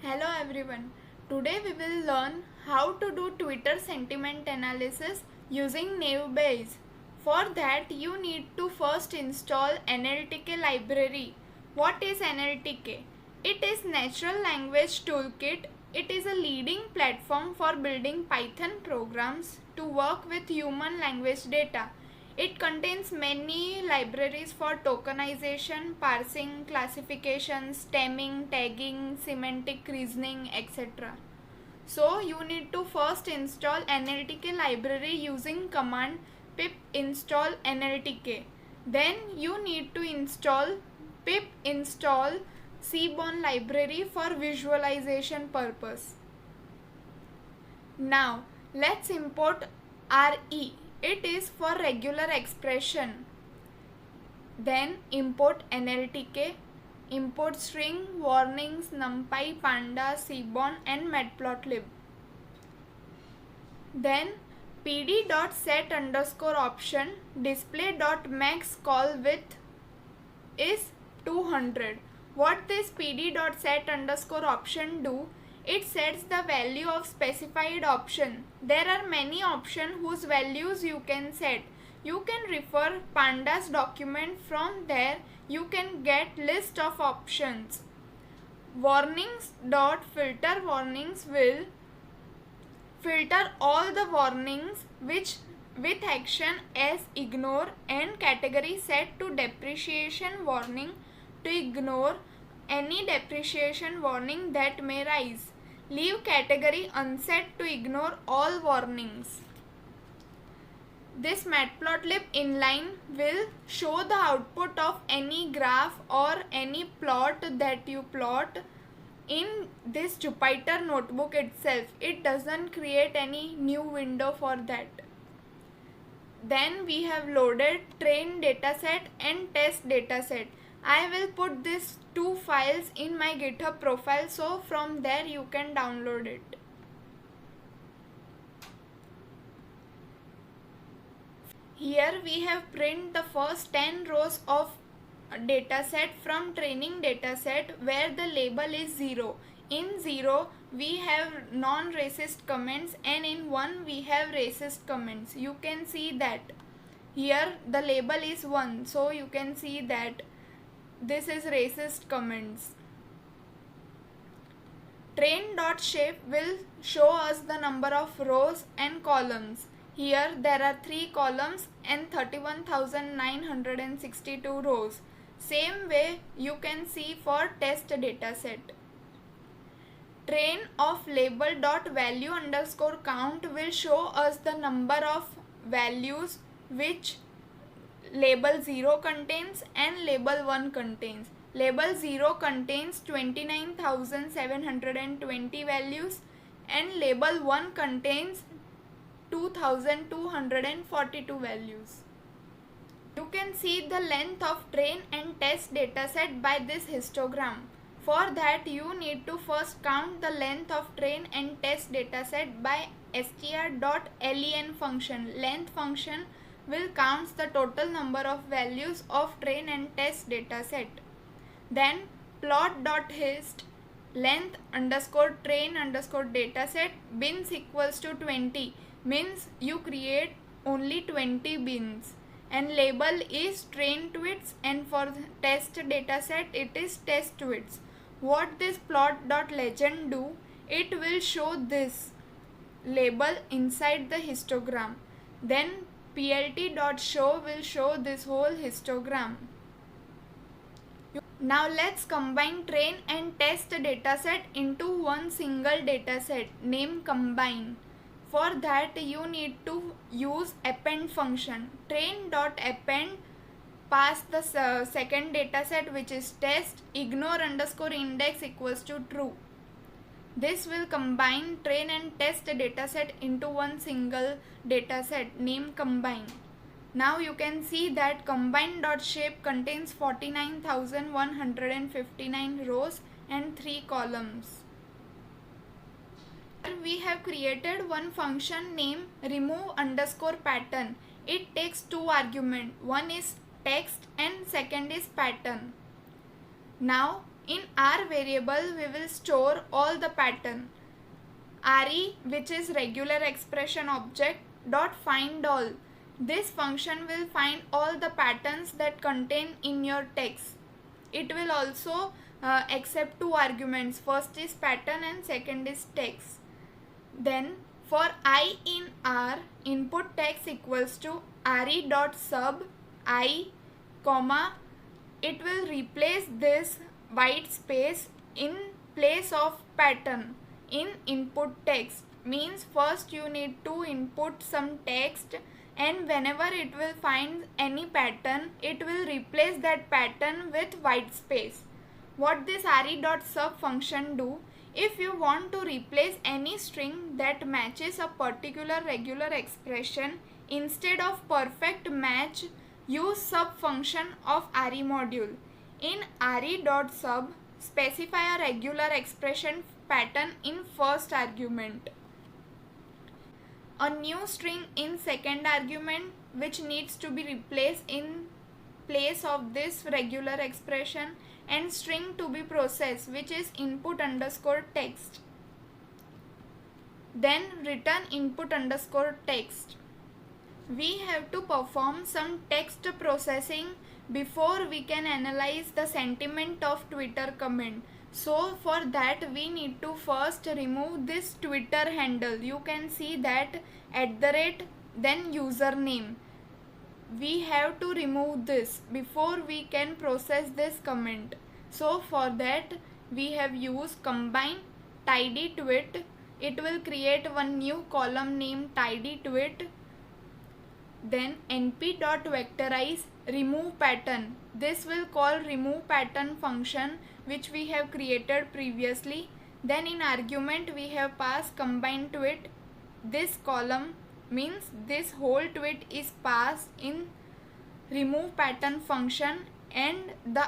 Hello everyone. Today we will learn how to do Twitter sentiment analysis using Naivebase. For that you need to first install NLTK library. What is NLTK? It is Natural Language Toolkit. It is a leading platform for building Python programs to work with human language data. It contains many libraries for tokenization, parsing, classification, stemming, tagging, semantic reasoning, etc. So you need to first install NLTK library using command pip install NLTK. Then you need to install pip install Seaborn library for visualization purpose. Now let's import RE. It is for regular expression. Then import NLTK, import string, warnings, NumPy, Panda, Seaborn and Matplotlib. Then pd.set_option display.max call width is 200. What this pd.set_option do? It sets the value of specified option. There are many options whose values you can set. You can refer pandas document. From there you can get list of options. Warnings.filter warnings will filter all the warnings which with action as ignore and category set to depreciation warning to ignore any depreciation warning that may rise. Leave category unset to ignore all warnings. This Matplotlib inline will show the output of any graph or any plot that you plot in this Jupyter notebook itself. It doesn't create any new window for that. Then we have loaded train dataset and test dataset. I will put these two files in my GitHub profile, so from there you can download it. Here we have print the first 10 rows of dataset from training dataset where the label is 0. In 0 we have non-racist comments and in 1 we have racist comments. You can see that here the label is 1, so you can see that this is racist comments. Train.shape will show us the number of rows and columns. Here there are 3 columns and 31,962 rows. Same way you can see for test dataset. Train of label.value_count will show us the number of values which label 0 contains and label 1 contains. Label 0 contains 29,720 values and label 1 contains 2,242 values. You can see the length of train and test dataset by this histogram. For that you need to first count the length of train and test dataset by str.len function. Length function will count the total number of values of train and test dataset. Then plot.hist length underscore train underscore dataset bins equals to 20 means you create only 20 bins, and label is train tweets and for test dataset it is test tweets. What this plot.legend do? It will show this label inside the histogram. Then plt.show will show this whole histogram. Now let's combine train and test dataset into one single dataset named combine. For that you need to use append function. Train.append pass the second dataset which is test, ignore underscore index equals to true. This will combine train and test dataset into one single dataset named combine. Now you can see that combine.shape contains 49,159 rows and 3 columns. We have created one function named remove_pattern. It takes 2 arguments. One is text and second is pattern. Now In R variable, we will store all the pattern. RE, which is regular expression object, dot find all. This function will find all the patterns that contain in your text. It will also accept two arguments. First is pattern and second is text. Then for I in R, input text equals to re dot sub I, comma, it will replace this white space in place of pattern in input text. Means first you need to input some text, and whenever it will find any pattern, it will replace that pattern with white space. What this re.sub function do? If you want to replace any string that matches a particular regular expression, instead of perfect match, use sub function of re module. In re.sub, specify a regular expression pattern in first argument, a new string in second argument which needs to be replaced in place of this regular expression, and string to be processed which is input underscore text. Then return input underscore text. We have to perform some text processing before we can analyze the sentiment of Twitter comment. So for that we need to first remove this Twitter handle. You can see that @ then username. We have to remove this before we can process this comment. So for that we have used combine tidy twit. It will create one new column named tidy twit. Then np.vectorize remove pattern. This will call remove pattern function which we have created previously. Then in argument we have passed combine twit. This column means this whole twit is passed in remove pattern function, and the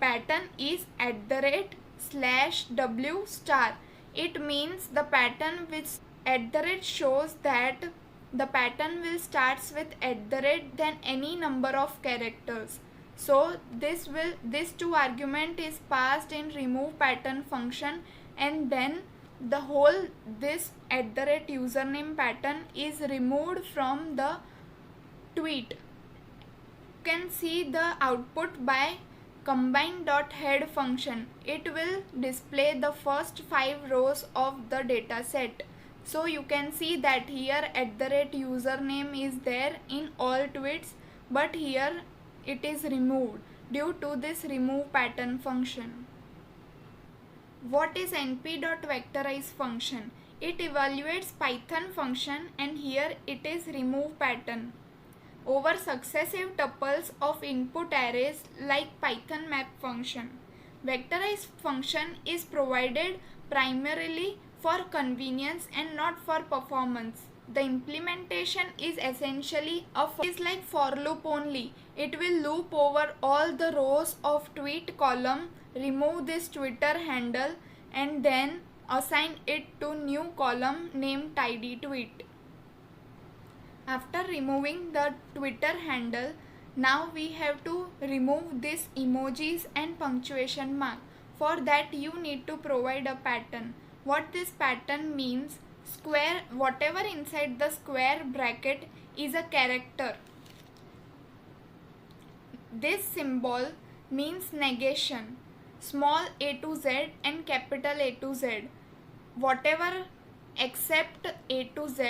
pattern is @/w star. It means the pattern which @ shows that the pattern will starts with @ then any number of characters. So this two argument is passed in remove pattern function, and then the whole this @ username pattern is removed from the tweet. You can see the output by combine.head function. It will display the first 5 rows of the data set. So you can see that here @ username is there in all tweets, but here it is removed due to this remove pattern function. What is np.vectorize function? It evaluates Python function, and here it is remove pattern over successive tuples of input arrays like Python map function. Vectorize function is provided primarily for convenience and not for performance. The implementation is essentially is like for loop only. It will loop over all the rows of tweet column, remove this Twitter handle, and then assign it to new column named tidy tweet. After removing the Twitter handle, now we have to remove these emojis and punctuation mark. For that you need to provide a pattern. What this pattern means, square, whatever inside the square bracket is a character. This symbol means negation, small a to z and capital A to z. Whatever except a to z,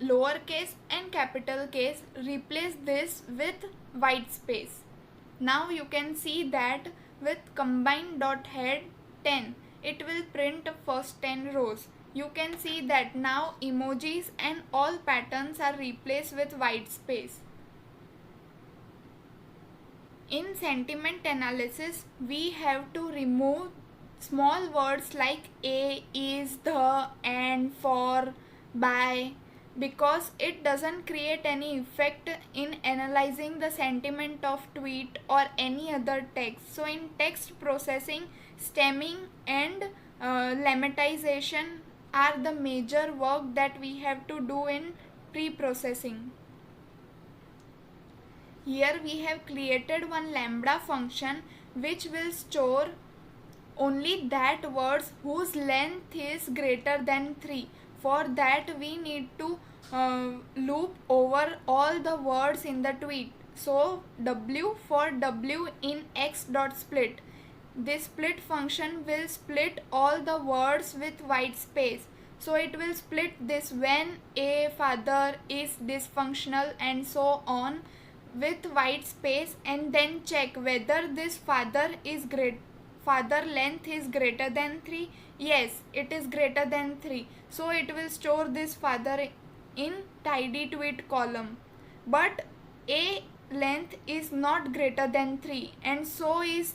lowercase and capital case, replace this with white space. Now you can see that with combine.head 10, it will print first 10 rows. You can see that now emojis and all patterns are replaced with white space. In sentiment analysis, we have to remove small words like a, is, the, and, for, by, because it doesn't create any effect in analyzing the sentiment of tweet or any other text. So in text processing, stemming and lemmatization are the major work that we have to do in pre-processing. Here we have created one lambda function which will store only that words whose length is greater than 3. For that we need to loop over all the words in the tweet. So w for w in x dot split. This split function will split all the words with white space. So it will split this when a father is dysfunctional and so on with white space, and then check whether this father length is greater than 3. Yes, it is greater than 3. So it will store this father in tidy tweet column. But a length is not greater than 3, and so is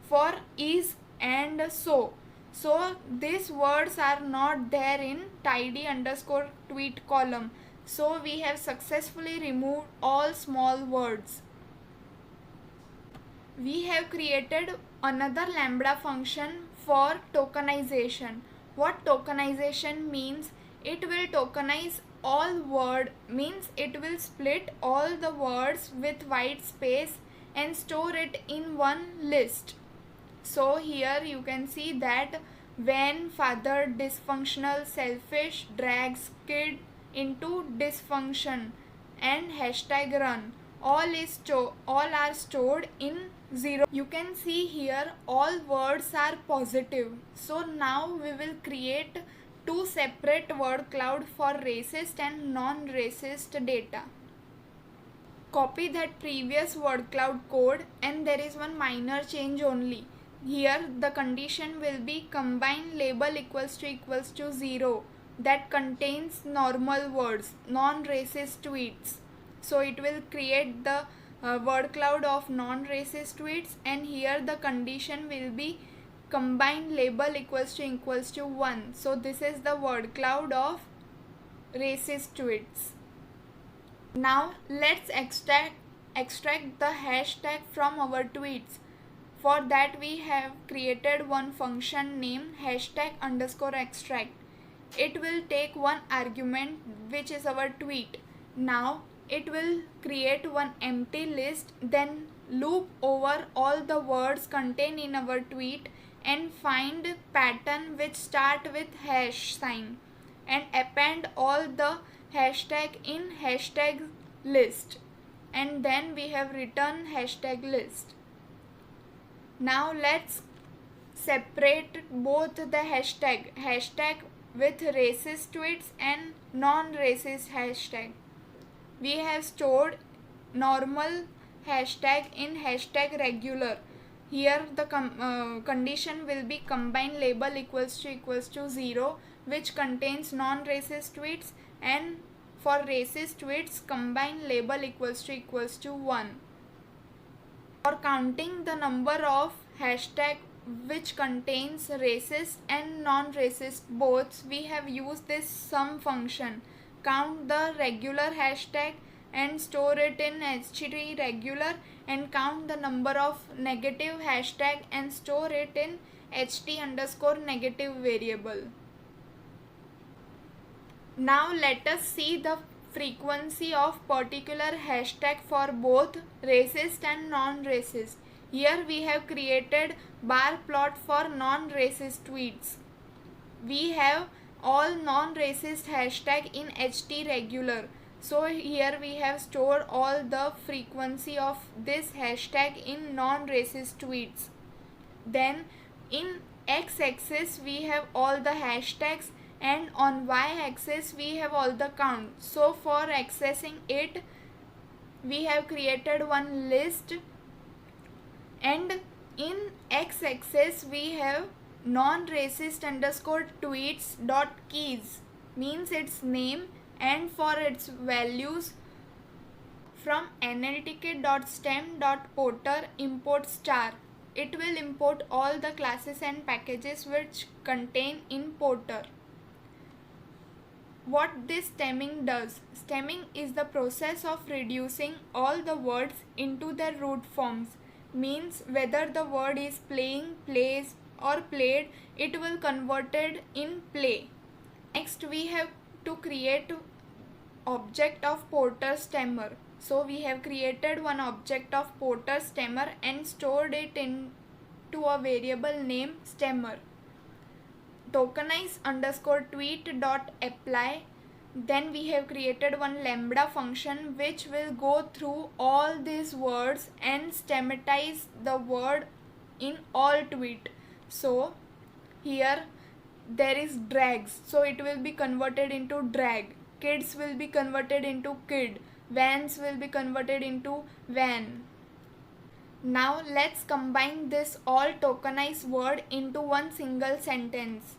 for is and so. So these words are not there in tidy underscore tweet column. So we have successfully removed all small words. We have created another lambda function for tokenization. What tokenization means? It will tokenize all word, means it will split all the words with white space and store it in one list. So here you can see that when father dysfunctional selfish drags kid into dysfunction and hashtag run, all are stored in 0. You can see here all words are positive. So now we will create two separate word cloud for racist and non-racist data. Copy that previous word cloud code, and there is one minor change only. Here the condition will be combine label equals to 0 that contains normal words, non-racist tweets. So it will create the word cloud of non-racist tweets, and here the condition will be combine label equals to 1. So this is the word cloud of racist tweets. Now let's extract the hashtag from our tweets. For that we have created one function named hashtag underscore extract. It will take one argument, which is our tweet. Now it will create one empty list, then loop over all the words contained in our tweet and find pattern which start with hash sign and append all the hashtag in hashtag list, and then we have written hashtag list. Now let's separate both the hashtag with racist tweets and non-racist hashtag. We have stored normal hashtag in hashtag regular. Here the condition will be combine label equals to 0, which contains non-racist tweets, and for racist tweets combine label equals to 1. For counting the number of hashtag which contains racist and non-racist both, we have used this sum function. Count the regular hashtag and store it in ht regular, and count the number of negative hashtag and store it in ht underscore negative variable. Now let us see the frequency of particular hashtag for both racist and non-racist. Here we have created bar plot for non-racist tweets. We have all non-racist hashtag in ht regular. So here we have stored all the frequency of this hashtag in non-racist tweets. Then in x-axis we have all the hashtags, and on y-axis we have all the count. So for accessing it, we have created one list, and in x-axis we have non-racist underscore tweets dot keys, means its name, and for its values from nltk.stem.porter import star. It will import all the classes and packages which contain in Porter. What this stemming does? Stemming is the process of reducing all the words into their root forms. Means whether the word is playing, plays or played, it will converted in play. Next we have to create object of Porter stemmer. So we have created one object of Porter stemmer and stored it in to a variable name stemmer. Tokenize underscore tweet dot apply. Then we have created one lambda function which will go through all these words and stematize the word in all tweet. So here there is drags, so it will be converted into drag. Kids will be converted into kid. Vans will be converted into van. Now let's combine this all tokenized word into one single sentence.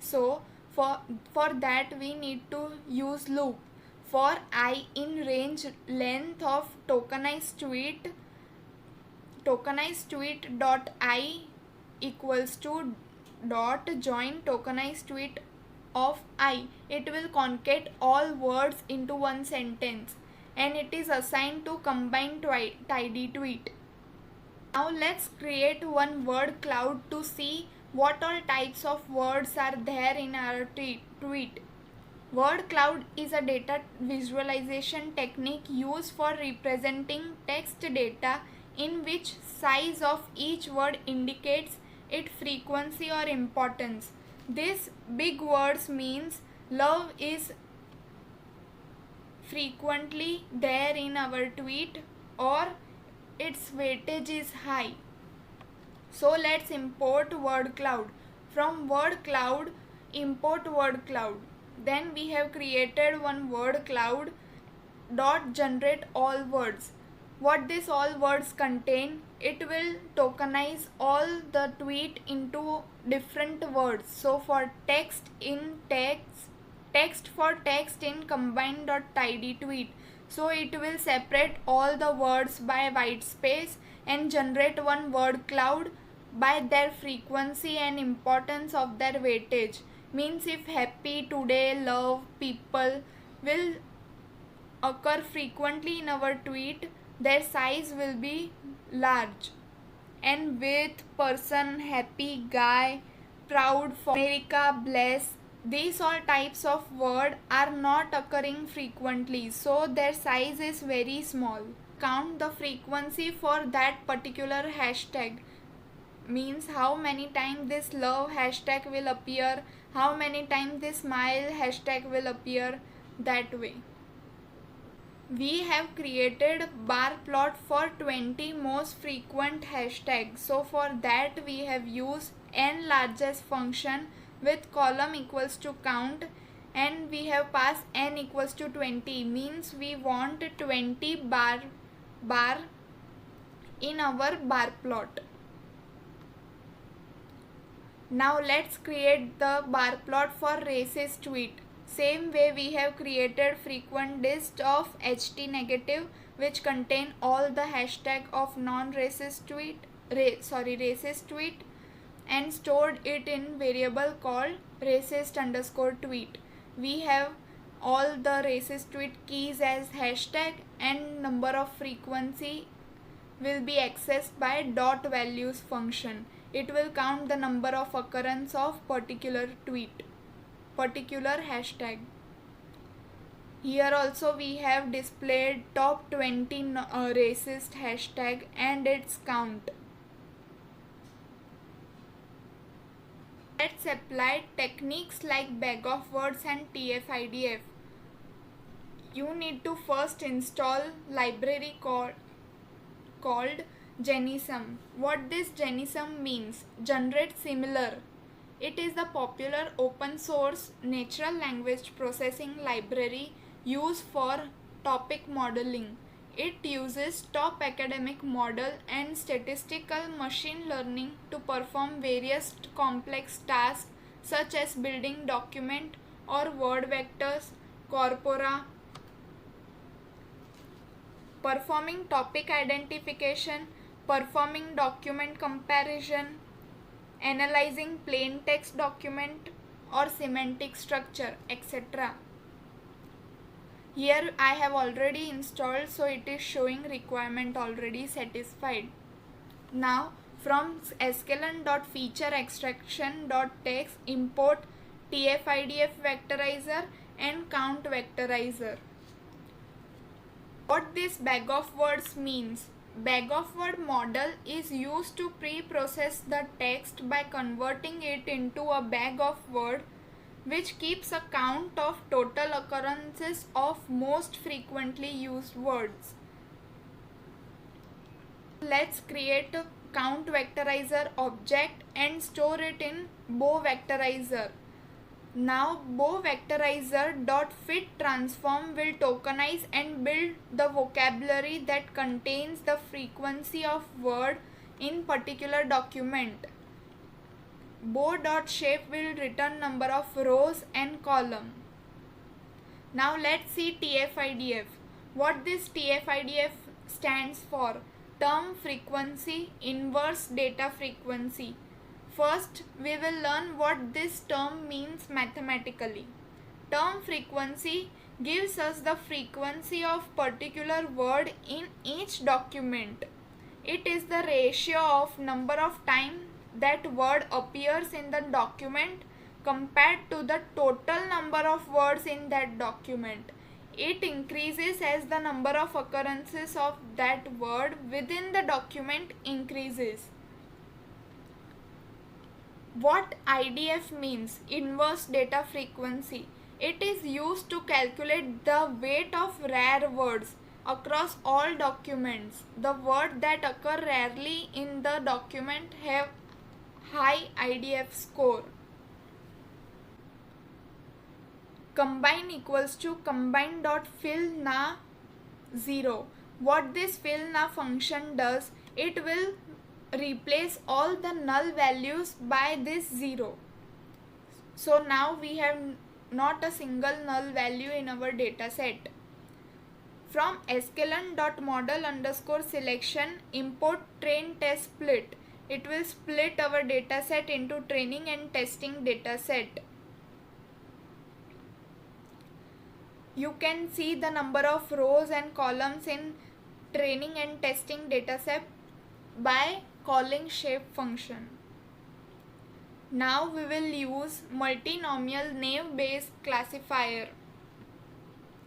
So for that we need to use loop. For I in range length of tokenized tweet dot I equals to dot join tokenized tweet of I. It will concat all words into one sentence and it is assigned to combine tidy tweet. Now let's create one word cloud to see what all types of words are there in our tweet. Word cloud is a data visualization technique used for representing text data in which size of each word indicates its frequency or importance. This big words means love is frequently there in our tweet or its weightage is high. So let's import word cloud. From word cloud, import word cloud. Then we have created one word cloud dot generate all words. What this all words contain, it will tokenize all the tweet into different words. So for text in combine.tidy tweet. So it will separate all the words by white space and generate one word cloud by their frequency and importance of their weightage. Means if happy, today, love, people will occur frequently in our tweet, their size will be large. And with, person, happy, guy, proud, for America, bless, these all types of word are not occurring frequently, so their size is very small. Count the frequency for that particular hashtag. Means how many times this love hashtag will appear, how many times this smile hashtag will appear, that way. We have created bar plot for 20 most frequent hashtags. So for that we have used n largest function with column equals to count and we have passed n equals to 20. Means we want 20 bar in our bar plot. Now let's create the bar plot for racist tweet. Same way we have created frequent list of HT negative which contain all the hashtag of non-racist tweet, racist tweet, and stored it in variable called racist underscore tweet. We have all the racist tweet keys as hashtag and number of frequency will be accessed by dot values function. It will count the number of occurrence of particular tweet, particular hashtag. Here also we have displayed top 20 racist hashtag and its count. Let's apply techniques like bag of words and TF-IDF. You need to first install library called Genisum. What this Genisum means? Generate similar. It is the popular open source natural language processing library used for topic modeling. It uses top academic model and statistical machine learning to perform various complex tasks such as building document or word vectors, corpora, performing topic identification, performing document comparison, analyzing plain text document or semantic structure, etc. Here I have already installed, so it is showing requirement already satisfied. Now from sklearn.featureextraction.txt import TF-IDF vectorizer and count vectorizer. What this bag of words means? Bag of word model is used to pre-process the text by converting it into a bag of word, which keeps a count of total occurrences of most frequently used words. Let's create a count vectorizer object and store it in bow vectorizer. Now bow vectorizer dot fit transform will tokenize and build the vocabulary that contains the frequency of word in particular document. Bow dot shape will return number of rows and column. Now let's see TF-IDF. What this TF-IDF stands for? Term frequency inverse data frequency. First, we will learn what this term means mathematically. Term frequency gives us the frequency of particular word in each document. It is the ratio of number of times that word appears in the document compared to the total number of words in that document. It increases as the number of occurrences of that word within the document increases. What IDF means? Inverse data frequency. It is used to calculate the weight of rare words across all documents. The words that occur rarely in the document have high IDF score. Combine equals to combine.fillNA 0. What this fillNA function does, it will replace all the null values by this 0. So now we have not a single null value in our data set. From sklearn.model_selection import train test split. It will split our data set into training and testing data set. You can see the number of rows and columns in training and testing data set by calling shape function. Now we will use multinomial naive Bayes classifier.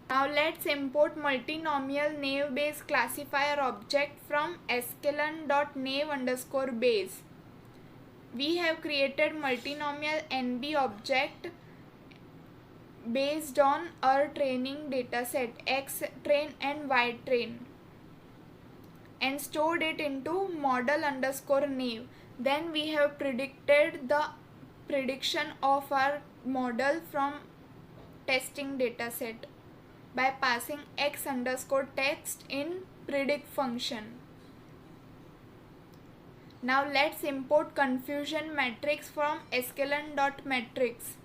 Now let's import multinomial naive Bayes classifier object from sklearn.naive_Bayes. We have created multinomial NB object based on our training dataset X train and Y train, and stored it into model_naive. Then we have predicted the prediction of our model from testing dataset by passing x_text in predict function. Now let's import confusion matrix from sklearn.matrix.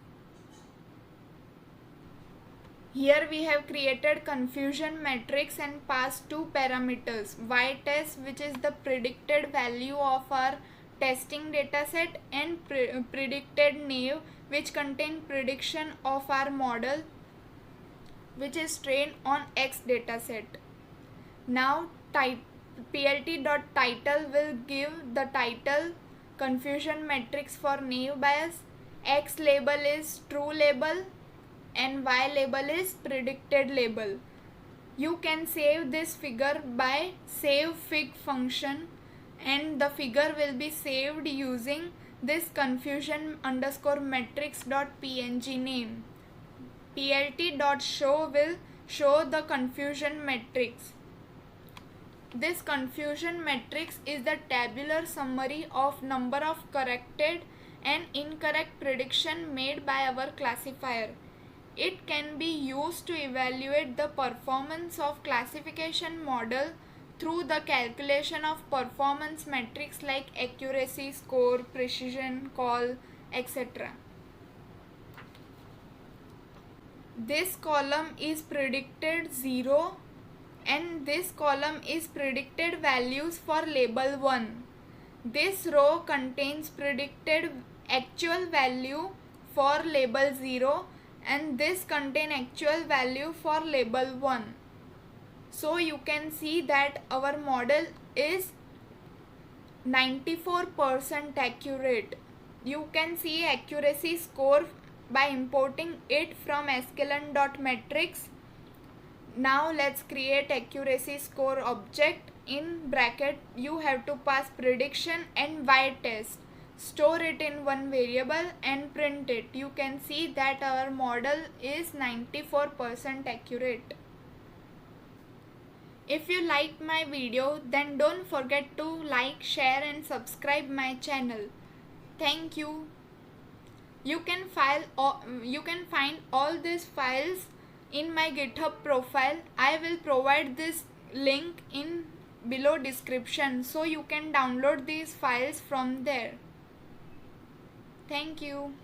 Here we have created confusion matrix and passed two parameters, y_test, which is the predicted value of our testing dataset, and predicted naive, which contain prediction of our model, which is trained on X dataset. Now plt.title will give the title confusion matrix for naive Bayes. X label is true label and Y label is predicted label. You can save this figure by save fig function, and the figure will be saved using this confusion_matrix.png name. plt.show will show the confusion matrix. This confusion matrix is the tabular summary of number of corrected and incorrect prediction made by our classifier. It can be used to evaluate the performance of classification model through the calculation of performance metrics like accuracy, score, precision, call, etc. This column is predicted 0 and this column is predicted values for label 1. This row contains predicted actual value for label 0 and this contain actual value for label 1. So you can see that our model is 94% accurate. You can see accuracy score by importing it from sklearn.matrix. Now let's create accuracy score object in bracket you have to pass prediction and y test, store it in one variable and print it. You can see that our model is 94% accurate. If you liked my video, then don't forget to like, share and subscribe my channel. Thank you. You can find all these files in my GitHub profile. I will provide this link in below description, so you can download these files from there. Thank you.